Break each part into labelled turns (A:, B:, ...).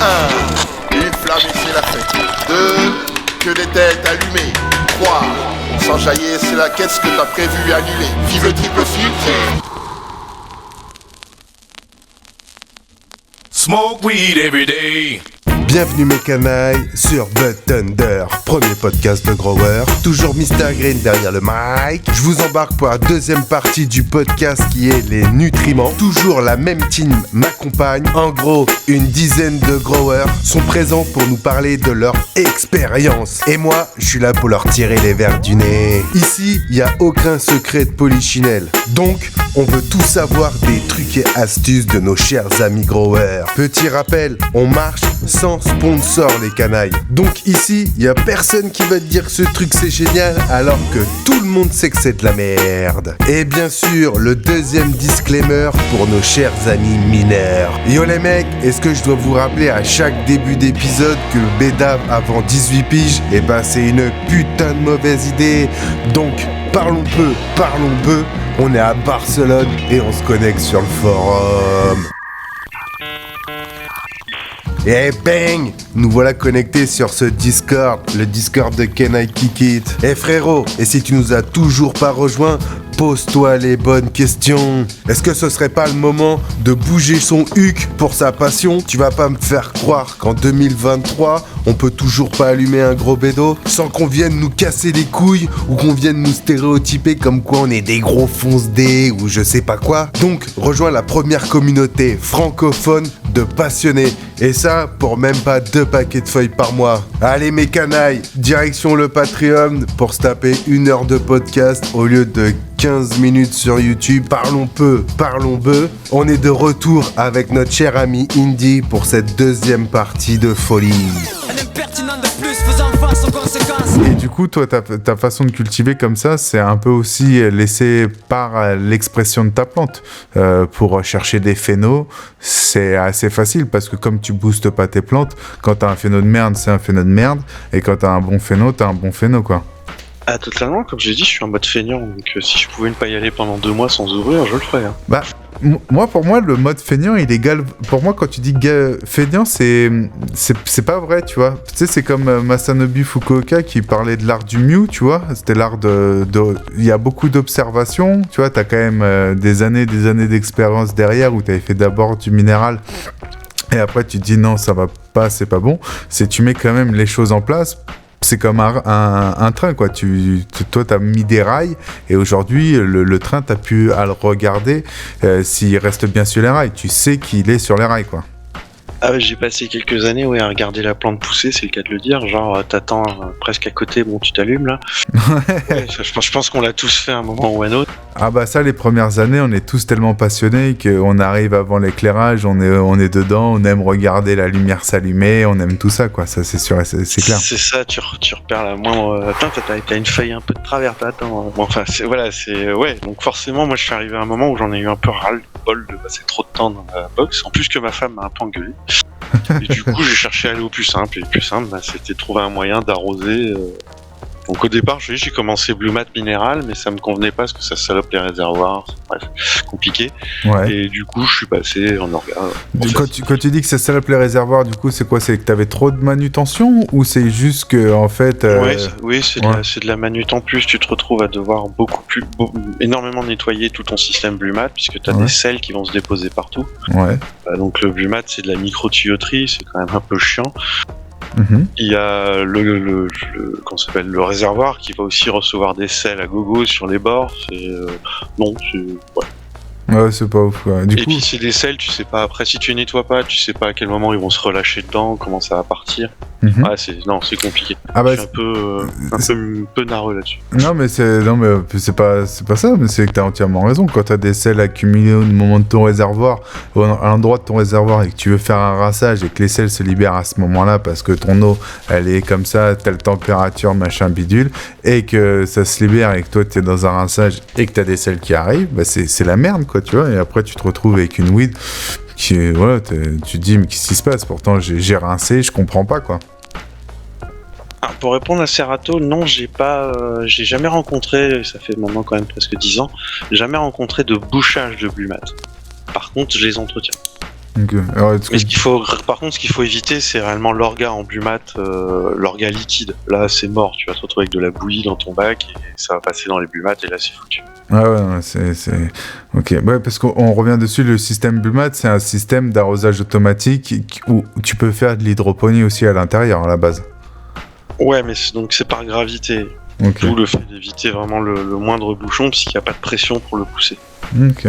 A: 1. Une flamme et c'est la fête. 2. Que des têtes allumées. 3. On s'enjaillait, c'est la quête, ce que t'as prévu annulé. Vive le triple filtre.
B: Smoke weed every day.
C: Bienvenue mes canailles sur The Thunder, premier podcast de Grower. Toujours Mr Green derrière le mic. Je vous embarque pour la deuxième partie du podcast qui est les nutriments. Toujours la même team m'accompagne. En gros, une dizaine de growers sont présents pour nous parler de leur expérience. Et moi, je suis là pour leur tirer les verres du nez. Ici, il n'y a aucun secret de polichinelle. Donc, on veut tout savoir des trucs et astuces de nos chers amis growers. Petit rappel, on marche sans sponsor les canailles. Donc ici, il y a personne qui va te dire que ce truc c'est génial alors que tout le monde sait que c'est de la merde. Et bien sûr, le deuxième disclaimer pour nos chers amis mineurs. Yo les mecs, est-ce que je dois vous rappeler à chaque début d'épisode que le bédave avant 18 piges, eh ben c'est une putain de mauvaise idée. Donc parlons peu, on est à Barcelone et on se connecte sur le forum. Et bang, nous voilà connectés sur ce Discord, le Discord de Can I Kick It. Eh frérot, et si tu nous as toujours pas rejoint, pose-toi les bonnes questions. Est-ce que ce serait pas le moment de bouger son huc pour sa passion? Tu vas pas me faire croire qu'en 2023, on peut toujours pas allumer un gros bédo sans qu'on vienne nous casser les couilles ou qu'on vienne nous stéréotyper comme quoi on est des gros fonce-dés ou je sais pas quoi. Donc, rejoins la première communauté francophone de passionnés. Et ça, pour même pas 2 paquets de feuilles par mois. Allez mes canailles, direction le Patreon pour se taper 1 heure de podcast au lieu de 15 minutes sur YouTube. Parlons peu. On est de retour avec notre cher ami Indy pour cette deuxième partie de folie.
D: Et du coup, toi, ta façon de cultiver comme ça, c'est un peu aussi laissé par l'expression de ta plante. Pour chercher des phénos, c'est assez facile parce que comme tu boostes pas tes plantes, quand t'as un phéno de merde, c'est un phéno de merde. Et quand t'as un bon phéno, t'as un bon phéno, quoi.
E: Ah, totalement, comme j'ai dit, je suis en mode feignant, donc si je pouvais ne pas y aller pendant 2 mois sans ouvrir, je le ferais. Hein.
D: Bah, pour moi, le mode feignant, il est égal. Pour moi, quand tu dis feignant, c'est pas vrai, tu vois. Tu sais, c'est comme Masanobu Fukuoka qui parlait de l'art du Mew, tu vois. C'était l'art il y a beaucoup d'observations, tu vois. T'as quand même des années d'expérience derrière où t'avais fait d'abord du minéral. Et après, tu te dis non, ça va pas, c'est pas bon. Tu mets quand même les choses en place. C'est comme un train, quoi. Toi, t'as mis des rails et aujourd'hui, le train, t'as pu à le regarder s'il reste bien sur les rails. Tu sais qu'il est sur les rails, quoi.
E: Ah ouais, j'ai passé quelques années à regarder la plante pousser, c'est le cas de le dire. Genre, t'attends presque à côté, bon, tu t'allumes là. Ouais, je pense qu'on l'a tous fait à un moment ou à un autre.
D: Ah bah ça, les premières années, on est tous tellement passionnés qu'on arrive avant l'éclairage, on est dedans, on aime regarder la lumière s'allumer, on aime tout ça, quoi. Ça, c'est sûr, c'est clair.
E: C'est ça, tu repères la moindre... Attends, t'as une feuille un peu de travers, attends. Bon, enfin, ouais, donc forcément, moi, je suis arrivé à un moment où j'en ai eu un peu ras-le-bol de passer trop de temps dans la box. En plus que ma femme m'a un peu engueulé. Et du coup, j'ai cherché à aller au plus simple. Et le plus simple, c'était trouver un moyen d'arroser. Donc au départ, j'ai commencé Blue Mat minéral, mais ça me convenait pas parce que ça salope les réservoirs. Bref, compliqué. Ouais. Et du coup, je suis passé en organe.
D: Quand tu dis que ça salope les réservoirs, du coup, c'est quoi? C'est que t'avais trop de manutention ou c'est juste que en fait
E: Oui, c'est de la manute en plus. Tu te retrouves à devoir énormément nettoyer tout ton système Blue Mat puisque t'as des sels qui vont se déposer partout. Ouais. Donc le Blue Mat, c'est de la micro-tuyauterie, c'est quand même un peu chiant. Mm-hmm. Il y a le réservoir qui va aussi recevoir des sels à gogo sur les bords.
D: Ouais, c'est pas ouf. Ouais.
E: Puis c'est des sels, tu sais pas. Après, si tu nettoies pas, tu sais pas à quel moment ils vont se relâcher dedans, comment ça va partir. Mm-hmm. Ouais, c'est compliqué. Ah bah, je suis un peu narreux là-dessus.
D: Non, mais c'est pas ça, mais c'est que t'as entièrement raison. Quand t'as des sels accumulés au moment de ton réservoir, à l'endroit de ton réservoir, et que tu veux faire un rinçage et que les sels se libèrent à ce moment-là parce que ton eau, elle est comme ça, telle température, machin bidule, et que ça se libère et que toi t'es dans un rinçage et que t'as des sels qui arrivent, bah c'est la merde, quoi, tu vois. Et après, tu te retrouves avec une weed qui, voilà, tu te dis, mais qu'est-ce qui se passe? Pourtant, j'ai rincé, je comprends pas, quoi.
E: Alors, pour répondre à Serato, non, j'ai jamais rencontré, ça fait maintenant quand même presque 10 ans, jamais rencontré de bouchage de Blue Mat. Par contre, je les entretiens.
D: Ok. Alors,
E: Mais par contre, ce qu'il faut éviter, c'est réellement l'orga en bumat, l'orga liquide. Là, c'est mort. Tu vas te retrouver avec de la bouillie dans ton bac et ça va passer dans les bumats et là, c'est foutu.
D: Ah ouais, c'est... Ok, ouais, parce qu'on revient dessus, le système Bumat, c'est un système d'arrosage automatique où tu peux faire de l'hydroponie aussi à l'intérieur, à la base.
E: Ouais, mais donc c'est par gravité.
D: Ok.
E: D'où le fait d'éviter vraiment le moindre bouchon, puisqu'il n'y a pas de pression pour le pousser.
D: Ok.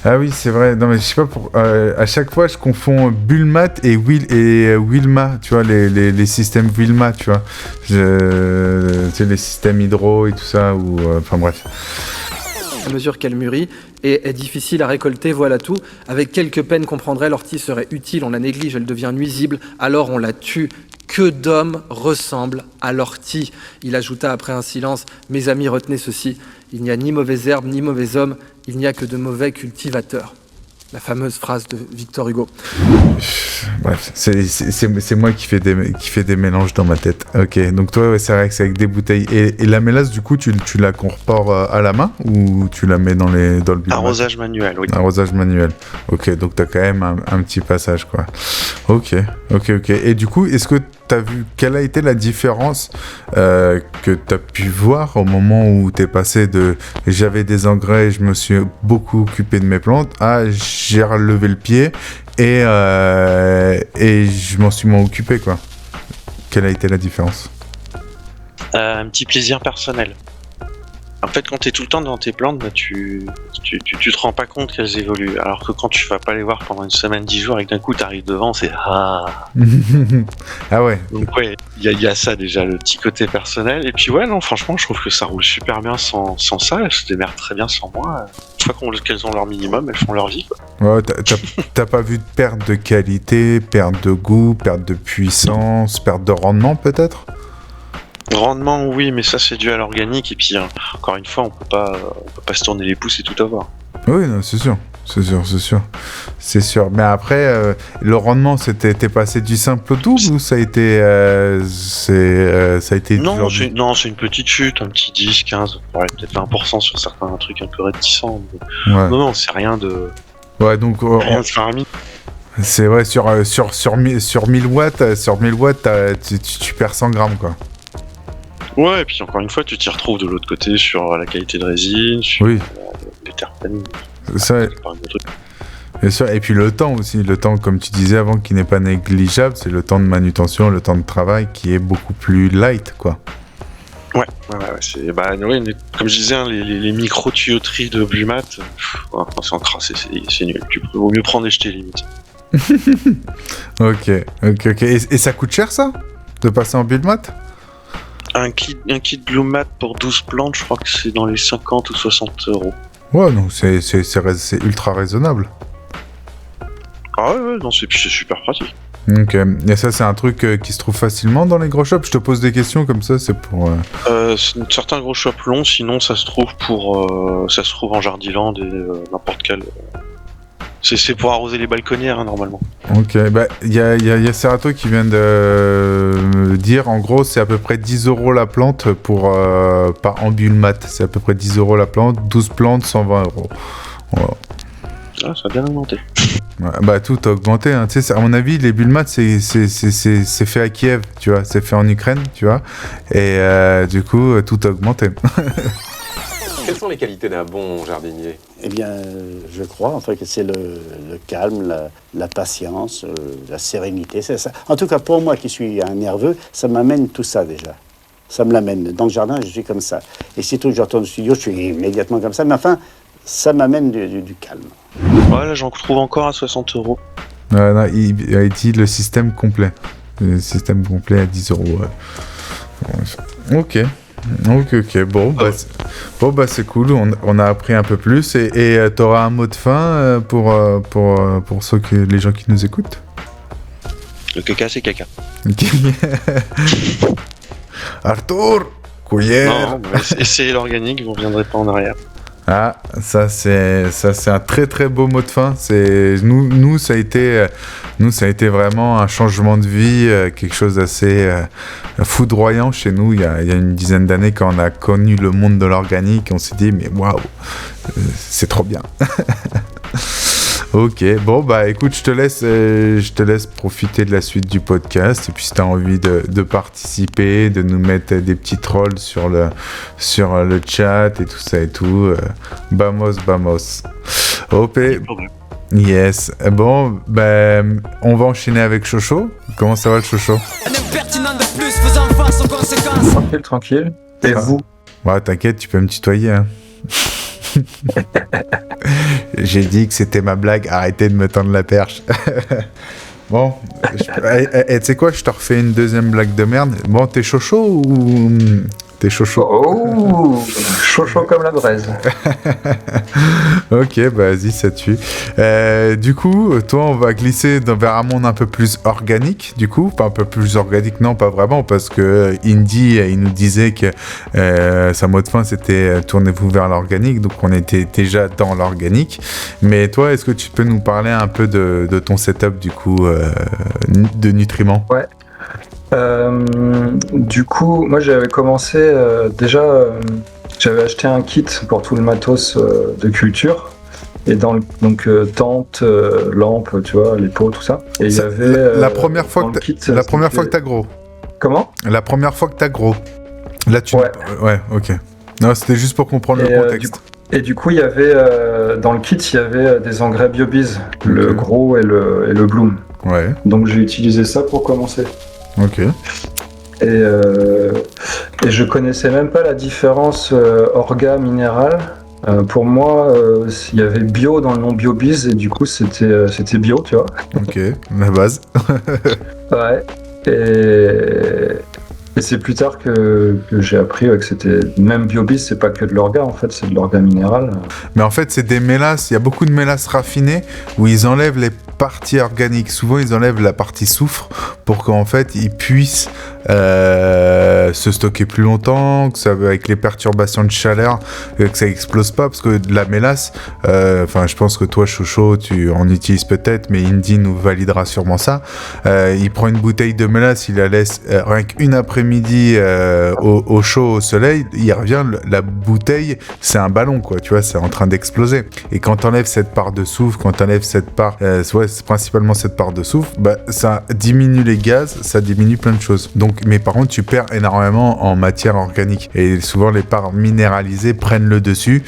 D: Ah oui, c'est vrai. Non, mais je sais pas pour. À chaque fois, je confonds Bulmat et Wilma. Tu vois, les systèmes Wilma, tu vois. Tu sais, les systèmes hydro et tout ça. Enfin bref.
F: À mesure qu'elle mûrit et est difficile à récolter, voilà tout. Avec quelques peines comprendrait, l'ortie serait utile, on la néglige, elle devient nuisible, alors on la tue. Que d'hommes ressemblent à l'ortie. Il ajouta après un silence, mes amis, retenez ceci, il n'y a ni mauvaise herbe, ni mauvais homme, il n'y a que de mauvais cultivateurs. La fameuse phrase de Victor Hugo.
D: Bref, c'est moi qui fais des mélanges dans ma tête. Ok, donc toi, ouais, c'est vrai que c'est avec des bouteilles. Et la mélasse, du coup, tu l'incorpores à la main ou tu la mets dans le Bulmat ?
E: Arrosage manuel, oui.
D: Arrosage manuel. Ok, donc t'as quand même un petit passage, quoi. Ok. Et du coup, est-ce que t'as vu quelle a été la différence que t'as pu voir au moment où t'es passé de j'avais des engrais, je me suis beaucoup occupé de mes plantes, à j'ai relevé le pied et je m'en suis moins occupé, quoi. Quelle a été la différence ?
E: Un petit plaisir personnel. En fait, quand t'es tout le temps dans tes plantes, bah, tu te rends pas compte qu'elles évoluent. Alors que quand tu vas pas les voir pendant une semaine, 10 jours, et que d'un coup t'arrives devant, c'est ah.
D: Ah ouais.
E: Donc ouais, il y a ça déjà, le petit côté personnel. Et puis ouais, non, franchement, je trouve que ça roule super bien sans ça. Elles se démerdent très bien sans moi. Une fois qu'elles ont leur minimum, elles font leur vie, quoi.
D: Ouais, t'as pas vu de perte de qualité, perte de goût, perte de puissance, perte de rendement peut-être ?
E: Rendement, oui, mais ça c'est dû à l'organique. Et puis encore une fois, on peut pas se tourner les pouces et tout avoir.
D: Oui, non, c'est sûr. Mais après, le rendement, t'es passé du simple au double ou ça a été,
E: Non, c'est une petite chute, un petit 10, 15, ouais, peut-être 20% sur certains trucs un peu réticents. Mais...
D: Ouais.
E: Non, c'est rien de.
D: Ouais, donc.
E: Rien de faramineux.
D: C'est vrai, sur 1000 watts, tu perds 100 grammes, quoi.
E: Ouais, et puis encore une fois, tu t'y retrouves de l'autre côté sur la qualité de résine, sur
D: oui.
E: Les terpènes.
D: Ça, et puis le temps aussi, comme tu disais avant, qui n'est pas négligeable, c'est le temps de manutention, le temps de travail qui est beaucoup plus light, quoi.
E: Ouais, comme je disais, hein, les micro-tuyauteries de Bulmat, c'est encrassé, c'est nul. Vaut mieux prendre et jeter limite.
D: Ok. Et ça coûte cher, ça ? De passer en Bulmat ?
E: Un kit Bulmat pour 12 plantes, je crois que c'est dans les 50 ou 60 euros.
D: Ouais, non, c'est ultra raisonnable.
E: Ah ouais, non, c'est super pratique.
D: Ok, et ça c'est un truc qui se trouve facilement dans les gros shops. Je te pose des questions comme ça, c'est pour...
E: Certains gros shops l'ont, sinon ça se trouve en Jardiland et n'importe quel... C'est pour arroser les balconnières, hein, normalement.
D: Ok, bah il y a Serato qui vient de me dire, en gros, c'est à peu près 10 € la plante par Bulmat. C'est à peu près 10 € la plante, 12 plantes, 120 €. Voilà.
E: Ah, ça a bien augmenté.
D: Ouais, bah tout a augmenté, hein. Tu sais, à mon avis, les Bulmat, c'est fait à Kiev, tu vois, c'est fait en Ukraine, tu vois, et du coup, tout a augmenté.
G: Quelles sont les qualités d'un bon jardinier ?
H: Eh bien, je crois enfin que c'est le calme, la patience, la sérénité. C'est ça. En tout cas, pour moi qui suis un nerveux, ça m'amène tout ça déjà. Ça me l'amène. Dans le jardin, je suis comme ça. Et si tout je retourne au studio, je suis immédiatement comme ça. Mais enfin, ça m'amène du calme.
E: Ouais, là, j'en trouve encore à 60 €.
D: Non, il a dit le système complet. Le système complet à 10 €. Ouais. Ok. Bon, c'est cool. On a appris un peu plus. Et t'auras un mot de fin pour les gens qui nous écoutent ?
E: Le caca, c'est caca.
D: Ok. Arthur, cuillère.
E: Non, essayez l'organique, vous ne reviendrez pas en arrière.
D: Ah, ça c'est un très très beau mot de fin. C'est nous ça a été vraiment un changement de vie, quelque chose d'assez foudroyant chez nous. Il y a une dizaine d'années, quand on a connu le monde de l'organique, on s'est dit mais waouh, c'est trop bien. Ok, bon bah écoute, je te laisse profiter de la suite du podcast et puis si t'as envie de participer, de nous mettre des petits trolls sur le chat et tout ça et tout, vamos. OP. Yes. Bon, ben on va enchaîner avec Chocho. Comment ça va le Chocho?
I: Tranquille. Et vous?
D: Ouais, t'inquiète, tu peux me tutoyer. Hein. J'ai dit que c'était ma blague, arrêtez de me tendre la perche. Bon, tu sais quoi, je te refais une deuxième blague de merde. Bon, t'es Chocho ou... T'es Chocho?
I: Oh, Chocho comme la braise.
D: Ok, bah vas-y, ça tue. Du coup, toi, on va glisser vers un monde un peu plus organique, du coup. Pas un peu plus organique, non, pas vraiment, parce que Indy, il nous disait que sa mot de fin, c'était tournez-vous vers l'organique, donc on était déjà dans l'organique. Mais toi, est-ce que tu peux nous parler un peu de ton setup, du coup, de nutriments?
I: Ouais. Du coup, moi j'avais commencé j'avais acheté un kit pour tout le matos de culture et tente, lampe, tu vois, les pots, tout ça. Et il y avait
D: la première fois que t'as gros.
I: Comment?
D: La première fois que t'as gros. Là tu. Ouais, ok. Non, c'était juste pour comprendre le contexte.
I: Du coup, il y avait dans le kit, il y avait des engrais BioBiz, le gros et le Bloom.
D: Ouais.
I: Donc j'ai utilisé ça pour commencer.
D: Ok.
I: Et je connaissais même pas la différence orga minéral. Pour moi, il y avait bio dans le nom BioBiz et du coup c'était bio, tu vois.
D: Ok, la base.
I: Ouais. Et c'est plus tard que j'ai appris que c'était même BioBiz, c'est pas que de l'orga en fait, c'est de l'orga minéral.
D: Mais en fait, c'est des mélasses. Il y a beaucoup de mélasses raffinées où ils enlèvent les parties organiques. Souvent, ils enlèvent la partie soufre pour qu'en fait, ils puissent se stocker plus longtemps, que ça, avec les perturbations de chaleur, que ça explose pas. Parce que de la mélasse, je pense que toi, Chocho, tu en utilises peut-être, mais Indy nous validera sûrement ça. Il prend une bouteille de mélasse, il la laisse rien qu'une après-midi au chaud, au soleil, il revient, la bouteille, c'est un ballon, quoi, tu vois, c'est en train d'exploser. Et quand t'enlèves cette part de soufre, quand t'enlèves cette part, c'est principalement cette part de soufre, bah, ça diminue les gaz, ça diminue plein de choses. Donc, mais par contre, tu perds énormément en matière organique. Et souvent, les parts minéralisées prennent le dessus.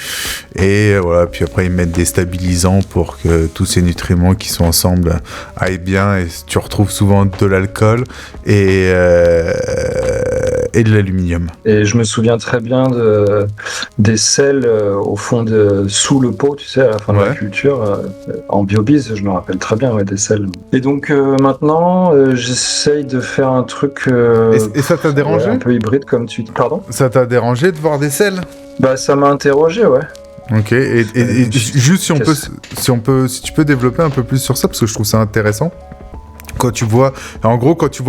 D: Et voilà, puis après, ils mettent des stabilisants pour que tous ces nutriments qui sont ensemble aillent bien. Et tu retrouves souvent de l'alcool et de l'aluminium.
I: Et je me souviens très bien des sels au fond sous le pot, tu sais, à la fin de la culture, en BioBiz, je me rappelle très bien, des sels. Et donc maintenant, j'essaye de faire un truc
D: et ça t'a dérangé,
I: un peu hybride comme tu dis. Pardon?
D: Ça t'a dérangé de voir des sels?
I: Bah ça m'a interrogé, ouais.
D: Ok, et juste si tu peux développer un peu plus sur ça, parce que je trouve ça intéressant. Quand tu vois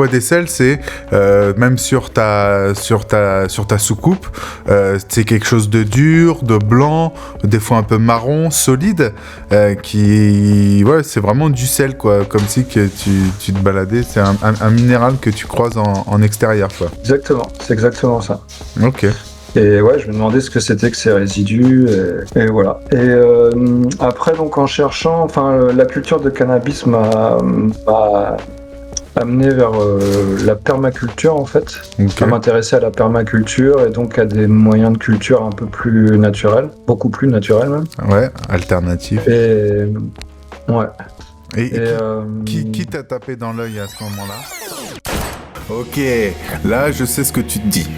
D: des sels, c'est même sur ta soucoupe, c'est quelque chose de dur, de blanc, des fois un peu marron, solide, c'est vraiment du sel, quoi, comme si que tu te baladais, c'est un minéral que tu croises en extérieur, quoi.
I: Exactement, c'est exactement ça.
D: Ok.
I: Et ouais, je me demandais ce que c'était que ces résidus, et voilà. Et après, donc en cherchant, la culture de cannabis m'a amené vers la permaculture, en fait.
D: Okay.
I: À m'intéresser à la permaculture et donc à des moyens de culture un peu plus naturels, beaucoup plus naturels même.
D: Ouais, alternatifs.
I: Et ouais.
D: Et qui t'a tapé dans l'œil à ce moment-là? Ok, là je sais ce que tu te dis.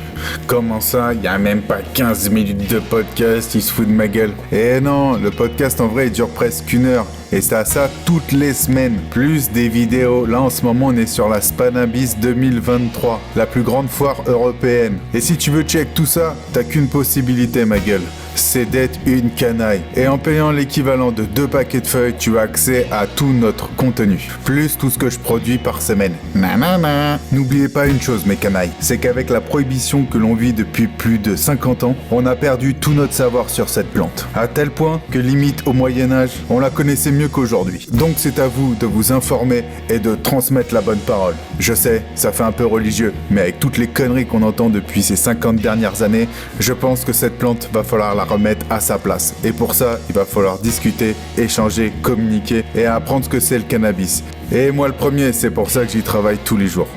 D: Comment ça, il y a même pas 15 minutes de podcast, il se fout de ma gueule. Eh non, le podcast en vrai il dure presque 1 heure. Et c'est à ça toutes les semaines, plus des vidéos. Là en ce moment on est sur la Spannabis 2023, la plus grande foire européenne. Et si tu veux check tout ça, t'as qu'une possibilité ma gueule. C'est d'être une canaille. Et en payant l'équivalent de 2 paquets de feuilles, tu as accès à tout notre contenu. Plus tout ce que je produis par semaine. Nanana. N'oubliez pas une chose mes canailles, c'est qu'avec la prohibition que l'on vit depuis plus de 50 ans, on a perdu tout notre savoir sur cette plante. À tel point que limite au Moyen-Âge, on la connaissait mieux mieux qu'aujourd'hui. Donc c'est à vous de vous informer et de transmettre la bonne parole. Je sais, ça fait un peu religieux, mais avec toutes les conneries qu'on entend depuis ces 50 dernières années, je pense que cette plante va falloir la remettre à sa place. Et pour ça, il va falloir discuter, échanger, communiquer et apprendre ce que c'est le cannabis. Et moi le premier, c'est pour ça que j'y travaille tous les jours.